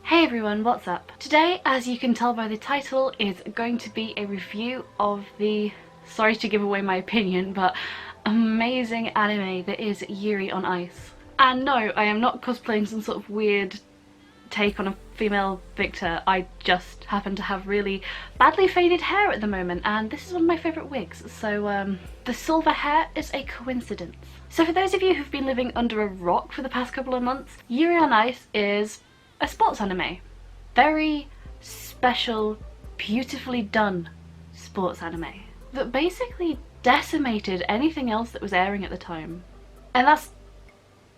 Hey everyone, what's up? Today, as you can tell by the title, is going to be a review of the, sorry to give away my opinion, but amazing anime that is Yuri on Ice. And no, I am not cosplaying some sort of weird take on a female Victor. I just happen to have really badly faded hair at the moment, and this is one of my favourite wigs, so the silver hair is a coincidence. So for those of you who've been living under a rock for the past couple of months, Yuri on Ice is a sports anime. Very special, beautifully done sports anime that basically decimated anything else that was airing at the time. And that's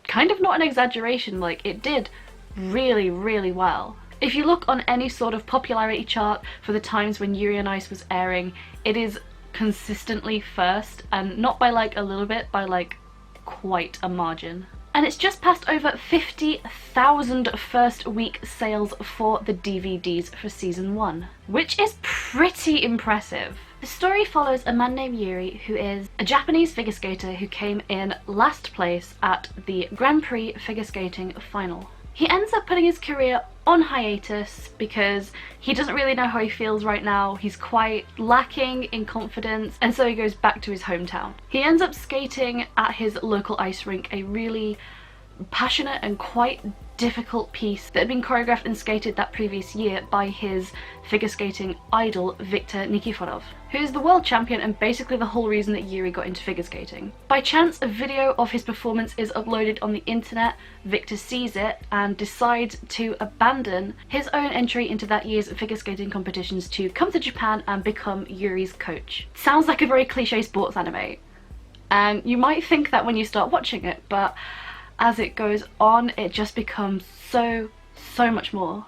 kind of not an exaggeration, like it did really, really well. If you look on any sort of popularity chart for the times when Yuri on Ice was airing, it is consistently first, and not by like a little bit, by like quite a margin. And it's just passed over 50,000 first week sales for the DVDs for season 1, which is pretty impressive. The story follows a man named Yuri who is a Japanese figure skater who came in last place at the Grand Prix figure skating final. He ends up putting his career on hiatus because he doesn't really know how he feels right now. He's quite lacking in confidence, and so he goes back to his hometown. He ends up skating at his local ice rink, a really passionate and quite difficult piece that had been choreographed and skated that previous year by his figure skating idol Viktor Nikiforov, who is the world champion and basically the whole reason that Yuri got into figure skating. By chance, a video of his performance is uploaded on the internet. Viktor sees it and decides to abandon his own entry into that year's figure skating competitions to come to Japan and become Yuri's coach. Sounds like a very cliche sports anime, and you might think that when you start watching it, but as it goes on, it just becomes so much more.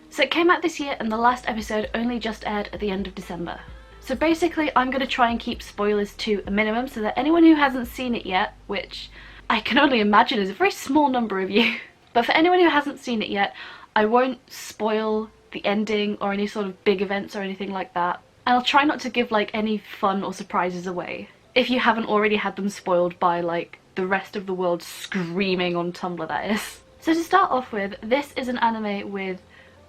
So it came out this year, and the last episode only just aired at the end of December. So basically I'm going to try and keep spoilers to a minimum so that anyone who hasn't seen it yet, which I can only imagine is a very small number of you, but for anyone who hasn't seen it yet, I won't spoil the ending or any sort of big events or anything like that. And I'll try not to give like any fun or surprises away, if you haven't already had them spoiled by like the rest of the world screaming on Tumblr, that is. So to start off with, this is an anime with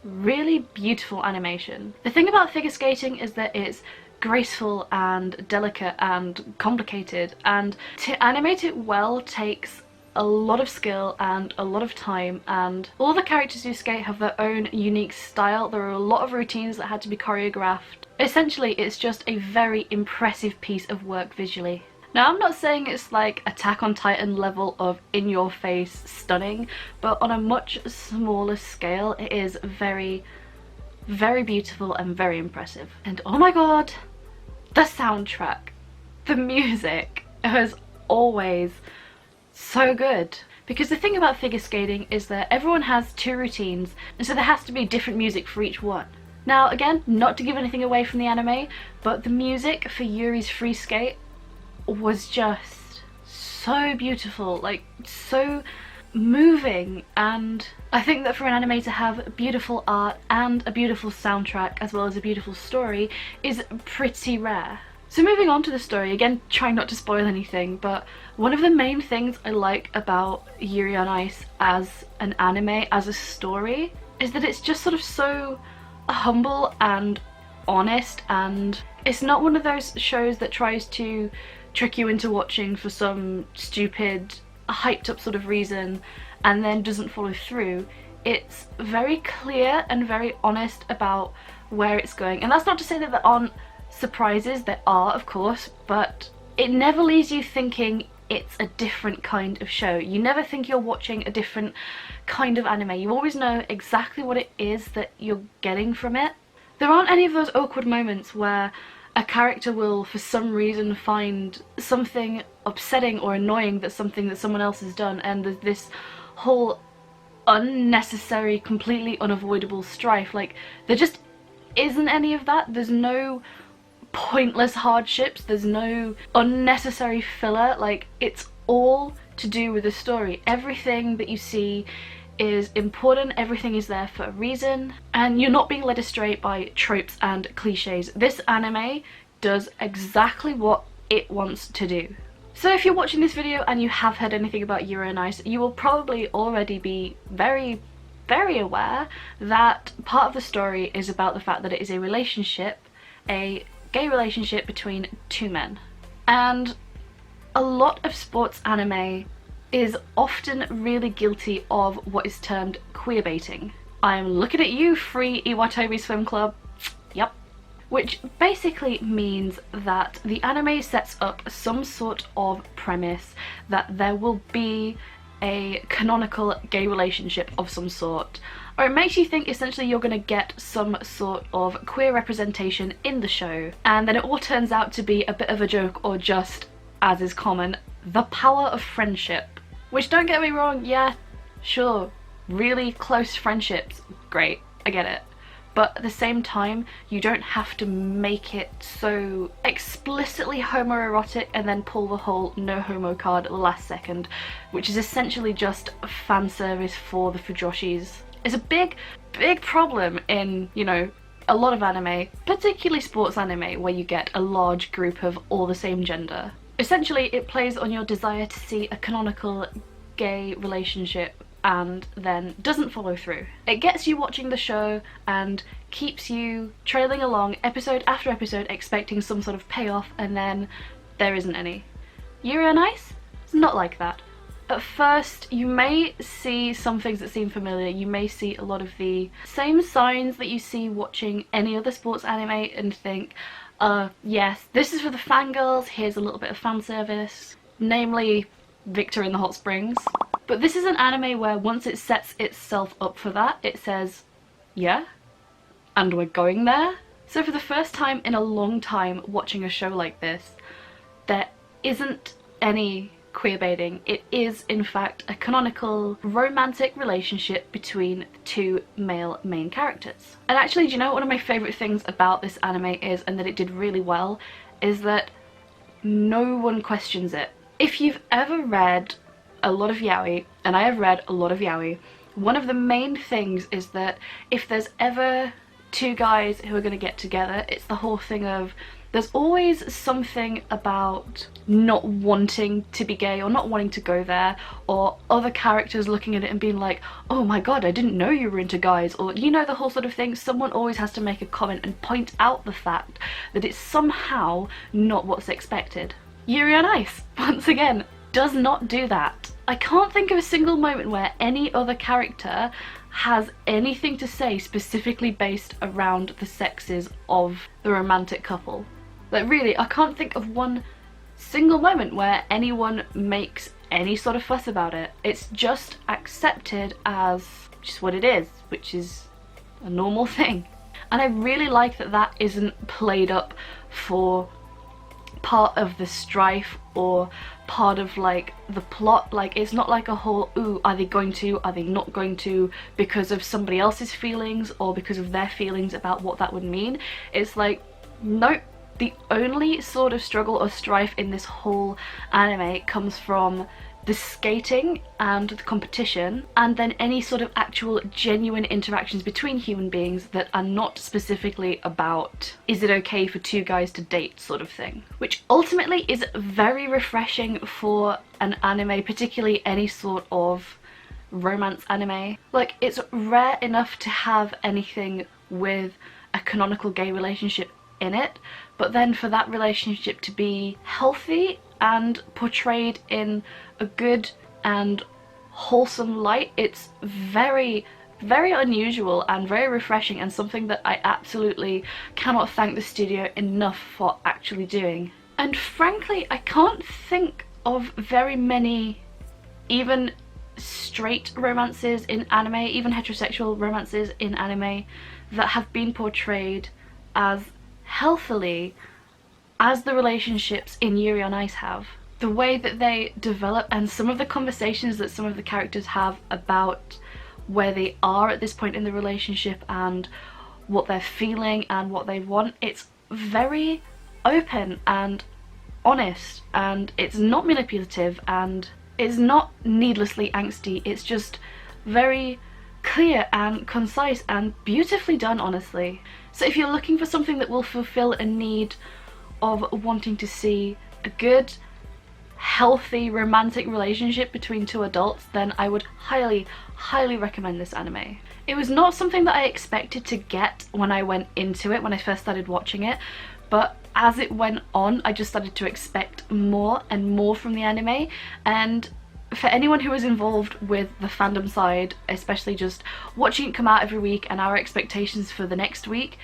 really beautiful animation. The thing about figure skating is that it's graceful and delicate and complicated, and to animate it well takes a lot of skill and a lot of time, and all the characters who skate have their own unique style. There are a lot of routines that had to be choreographed. Essentially, it's just a very impressive piece of work visually. Now, I'm not saying it's like Attack on Titan level of in-your-face stunning, but on a much smaller scale, it is very, very beautiful and very impressive. And oh my god, the soundtrack, the music is always so good. Because the thing about figure skating is that everyone has two routines, and so there has to be different music for each one. Now, again, not to give anything away from the anime, but the music for Yuri's free skate was just so beautiful, like so moving, and I think that for an anime to have beautiful art and a beautiful soundtrack as well as a beautiful story is pretty rare. So moving on to the story, again trying not to spoil anything, but one of the main things I like about Yuri on Ice as an anime, as a story, is that it's just sort of so humble and honest, and it's not one of those shows that tries to trick you into watching for some stupid, hyped up sort of reason and then doesn't follow through. It's very clear and very honest about where it's going, and that's not to say that there aren't surprises, there are of course, but it never leaves you thinking it's a different kind of show. You never think you're watching a different kind of anime. You always know exactly what it is that you're getting from it. There aren't any of those awkward moments where a character will for some reason find something upsetting or annoying that's something that someone else has done, and there's this whole unnecessary, completely unavoidable strife. Like, there just isn't any of that. There's no pointless hardships, there's no unnecessary filler. Like, it's all to do with the story. Everything that you see is important, everything is there for a reason, and you're not being led astray by tropes and cliches. This anime does exactly what it wants to do. So if you're watching this video and you have heard anything about Yuri on Ice, you will probably already be very aware that part of the story is about the fact that it is a relationship, a gay relationship between two men. And a lot of sports anime is often really guilty of what is termed queerbaiting. I'm looking at you, Free Iwatobi Swim Club. Yep. Which basically means that the anime sets up some sort of premise that there will be a canonical gay relationship of some sort, or it makes you think essentially you're going to get some sort of queer representation in the show, and then it all turns out to be a bit of a joke, or just, as is common, the power of friendship. Which, don't get me wrong, yeah, sure, really close friendships, great, I get it. But at the same time, you don't have to make it so explicitly homoerotic and then pull the whole no homo card at the last second, which is essentially just fan service for the fujoshis. It's a big problem in, you know, a lot of anime, particularly sports anime, where you get a large group of all the same gender. Essentially, it plays on your desire to see a canonical gay relationship and then doesn't follow through. It gets you watching the show and keeps you trailing along episode after episode expecting some sort of payoff, and then there isn't any. Yuri on Ice? It's not like that. At first, you may see some things that seem familiar. You may see a lot of the same signs that you see watching any other sports anime and think, yes, this is for the fangirls, here's a little bit of fan service, namely Victor in the hot springs. But this is an anime where once it sets itself up for that, it says, yeah, and we're going there. So for the first time in a long time watching a show like this, there isn't any queerbaiting. It is in fact a canonical romantic relationship between two male main characters. And actually, do you know what one of my favourite things about this anime is, and that it did really well, is that no one questions it. If you've ever read a lot of yaoi, and I have read a lot of yaoi, one of the main things is that if there's ever two guys who are going to get together, it's the whole thing of there's always something about not wanting to be gay or not wanting to go there, or other characters looking at it and being like, oh my god, I didn't know you were into guys, or you know, the whole sort of thing. Someone always has to make a comment and point out the fact that it's somehow not what's expected. Yuri on Ice, once again, does not do that. I can't think of a single moment where any other character has anything to say specifically based around the sexes of the romantic couple. Like, really, I can't think of one single moment where anyone makes any sort of fuss about it. It's just accepted as just what it is, which is a normal thing. And I really like that that isn't played up for part of the strife or part of like the plot. Like, it's not like a whole, ooh, are they going to, are they not going to, because of somebody else's feelings or because of their feelings about what that would mean. It's like, nope. The only sort of struggle or strife in this whole anime comes from the skating and the competition, and then any sort of actual genuine interactions between human beings that are not specifically about, is it okay for two guys to date sort of thing. Which ultimately is very refreshing for an anime, particularly any sort of romance anime. Like, it's rare enough to have anything with a canonical gay relationship in it, but then for that relationship to be healthy and portrayed in a good and wholesome light, it's very, very unusual and very refreshing, and something that I absolutely cannot thank the studio enough for actually doing. And frankly, I can't think of very many even straight romances in anime, even heterosexual romances in anime, that have been portrayed as healthily as the relationships in Yuri on Ice have. The way that they develop, and some of the conversations that some of the characters have about where they are at this point in the relationship and what they're feeling and what they want, it's very open and honest, and it's not manipulative, and it's not needlessly angsty. It's just very clear and concise and beautifully done, honestly. So if you're looking for something that will fulfill a need of wanting to see a good, healthy romantic relationship between two adults, then I would highly recommend this anime. It was not something that I expected to get when I went into it, when I first started watching it, but as it went on I just started to expect more and more from the anime. And for anyone who is involved with the fandom side, especially just watching it come out every week and our expectations for the next week,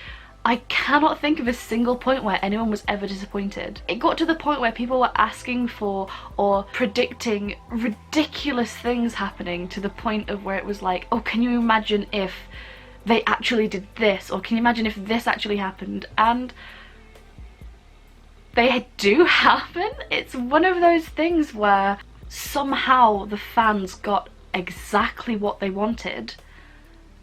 I cannot think of a single point where anyone was ever disappointed. It got to the point where people were asking for or predicting ridiculous things happening, to the point of where it was like, oh, can you imagine if they actually did this, or can you imagine if this actually happened? And they do happen. It's one of those things where somehow the fans got exactly what they wanted,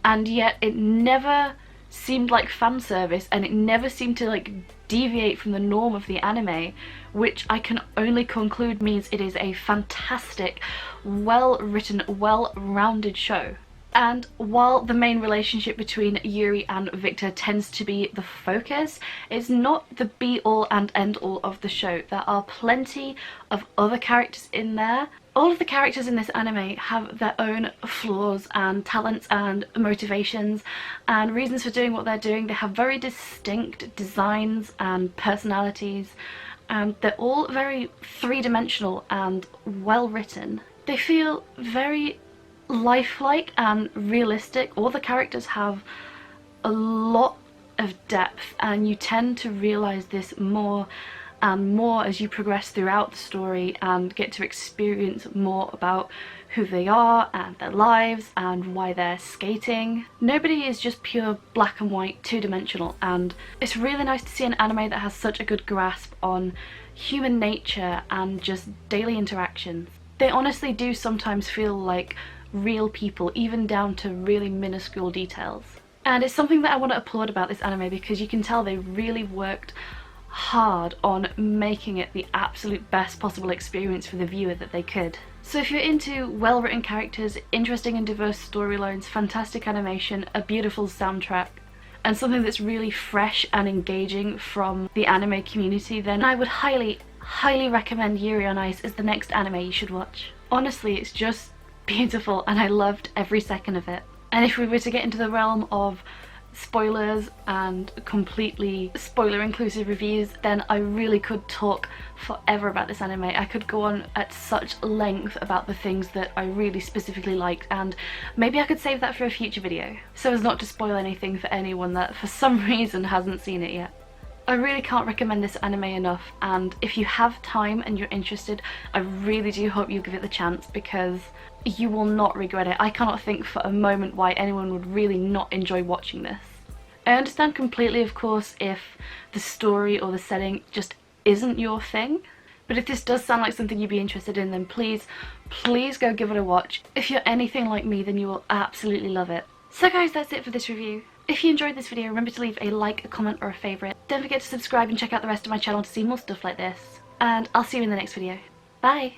and yet it never seemed like fan service, and it never seemed to like deviate from the norm of the anime, which I can only conclude means it is a fantastic, well written, well-rounded show. And while the main relationship between Yuri and Victor tends to be the focus, it's not the be-all and end-all of the show. There are plenty of other characters in there. All of the characters in this anime have their own flaws and talents and motivations and reasons for doing what they're doing. They have very distinct designs and personalities, and they're all very three-dimensional and well written. They feel very lifelike and realistic. All the characters have a lot of depth, and you tend to realise this more and more as you progress throughout the story and get to experience more about who they are and their lives and why they're skating. Nobody is just pure black and white, two-dimensional, and it's really nice to see an anime that has such a good grasp on human nature and just daily interactions. They honestly do sometimes feel like real people, even down to really minuscule details. And it's something that I want to applaud about this anime, because you can tell they really worked hard on making it the absolute best possible experience for the viewer that they could. So if you're into well-written characters, interesting and diverse storylines, fantastic animation, a beautiful soundtrack, and something that's really fresh and engaging from the anime community, then I would highly recommend Yuri on Ice as the next anime you should watch. Honestly, it's just beautiful and I loved every second of it. And if we were to get into the realm of spoilers and completely spoiler inclusive reviews, then I really could talk forever about this anime. I could go on at such length about the things that I really specifically liked, and maybe I could save that for a future video, so as not to spoil anything for anyone that for some reason hasn't seen it yet. I really can't recommend this anime enough, and if you have time and you're interested, I really do hope you give it the chance, because you will not regret it. I cannot think for a moment why anyone would really not enjoy watching this. I understand completely, of course, if the story or the setting just isn't your thing, but if this does sound like something you'd be interested in, then please go give it a watch. If you're anything like me, then you will absolutely love it. So guys, that's it for this review. If you enjoyed this video, remember to leave a like, a comment, or a favourite. Don't forget to subscribe and check out the rest of my channel to see more stuff like this. And I'll see you in the next video. Bye!